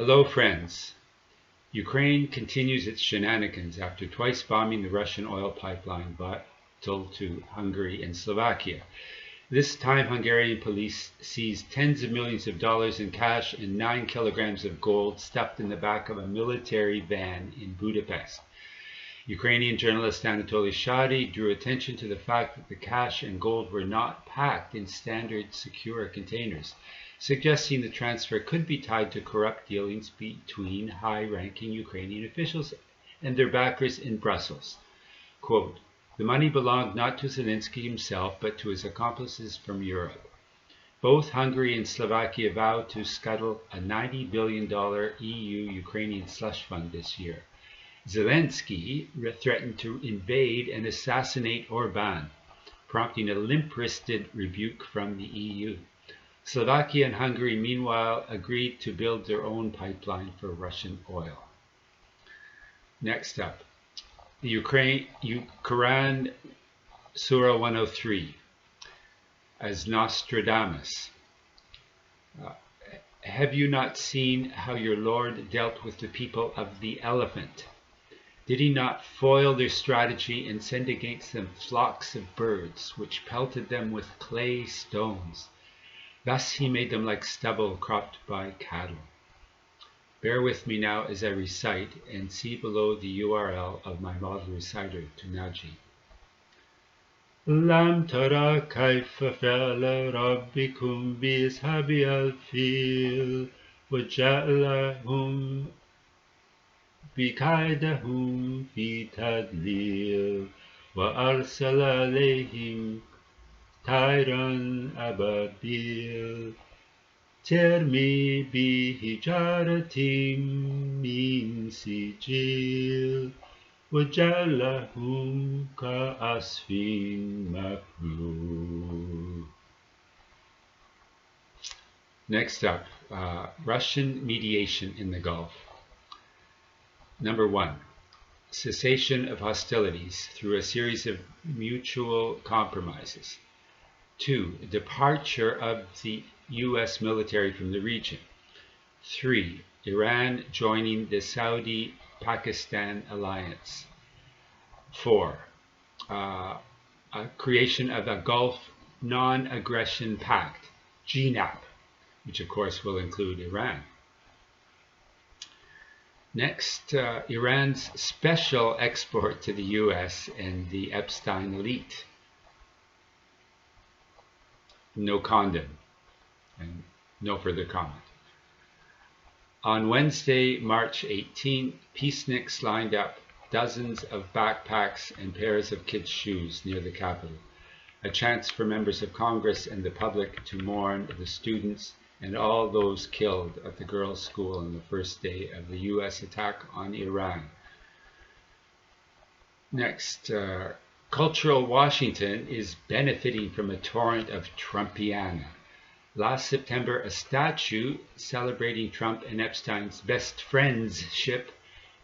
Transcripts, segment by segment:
Hello, friends. Ukraine continues its shenanigans after twice bombing the Russian oil pipeline vital to Hungary and Slovakia. This time, Hungarian police seized tens of millions of dollars in cash and 9 kilograms of gold stuffed in the back of a military van in Budapest. Ukrainian journalist Anatoly Shady drew attention to the fact that the cash and gold were not packed in standard secure containers, suggesting the transfer could be tied to corrupt dealings between high-ranking Ukrainian officials and their backers in Brussels. Quote, "The money belonged not to Zelensky himself, but to his accomplices from Europe. Both Hungary and Slovakia vowed to scuttle a $90 billion EU-Ukrainian slush fund this year. Zelensky threatened to invade and assassinate Orbán, prompting a limp-wristed rebuke from the EU. Slovakia and Hungary, meanwhile, agreed to build their own pipeline for Russian oil." Next up, the Quran Surah 103 as Nostradamus. Have you not seen how your Lord dealt with the people of the elephant? Did he not foil their strategy and send against them flocks of birds, which pelted them with clay stones? Thus he made them like stubble cropped by cattle. Bear with me now as I recite, and see below the URL of my model reciter to Naji. Lam tara kaifa fa'ala rabbikum bi ashabi al-fil wa ja'alahum بكيدهم في تدليل وأرسل عليهم طيرا أبابيل ترمي بحجارة من سجيل وجعلهم كعصف مأكول. Next up, Russian mediation in the Gulf. Number 1, cessation of hostilities through a series of mutual compromises. 2, departure of the U.S. military from the region. 3, Iran joining the Saudi-Pakistan alliance. 4, creation of a Gulf Non-Aggression Pact, GNAP, which of course will include Iran. Next, Iran's special export to the U.S. and the Epstein elite. No condom, and no further comment. On Wednesday, March 18th, peaceniks lined up dozens of backpacks and pairs of kids' shoes near the Capitol, a chance for members of Congress and the public to mourn the students and all those killed at the girls' school on the first day of the U.S. attack on Iran. Next, cultural Washington is benefiting from a torrent of Trumpiana. Last September, a statue celebrating Trump and Epstein's best friendship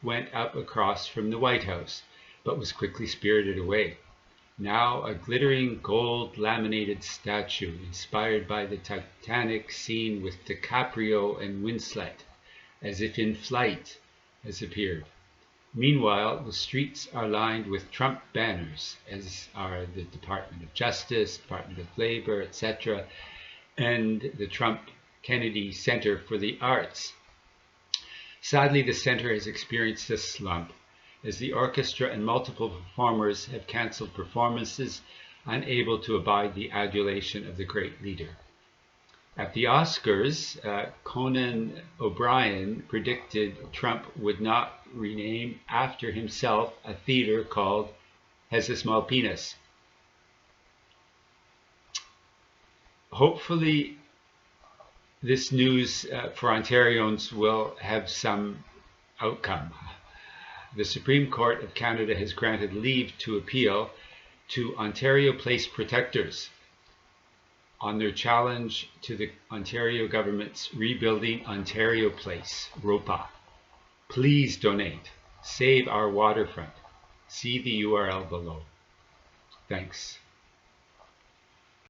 went up across from the White House, but was quickly spirited away. Now a glittering gold laminated statue inspired by the Titanic scene with DiCaprio and Winslet, as if in flight, has appeared. Meanwhile, the streets are lined with Trump banners, as are the Department of Justice, Department of Labor, etc., and the Trump Kennedy Center for the Arts. Sadly, the center has experienced a slump, as the orchestra and multiple performers have cancelled performances, unable to abide the adulation of the great leader. At the Oscars, Conan O'Brien predicted Trump would not rename after himself a theater called Has a Small Penis. Hopefully, this news for Ontarians will have some outcome. The Supreme Court of Canada has granted leave to appeal to Ontario Place protectors on their challenge to the Ontario government's Rebuilding Ontario Place, ROPA. Please donate. Save our waterfront. See the URL below. Thanks.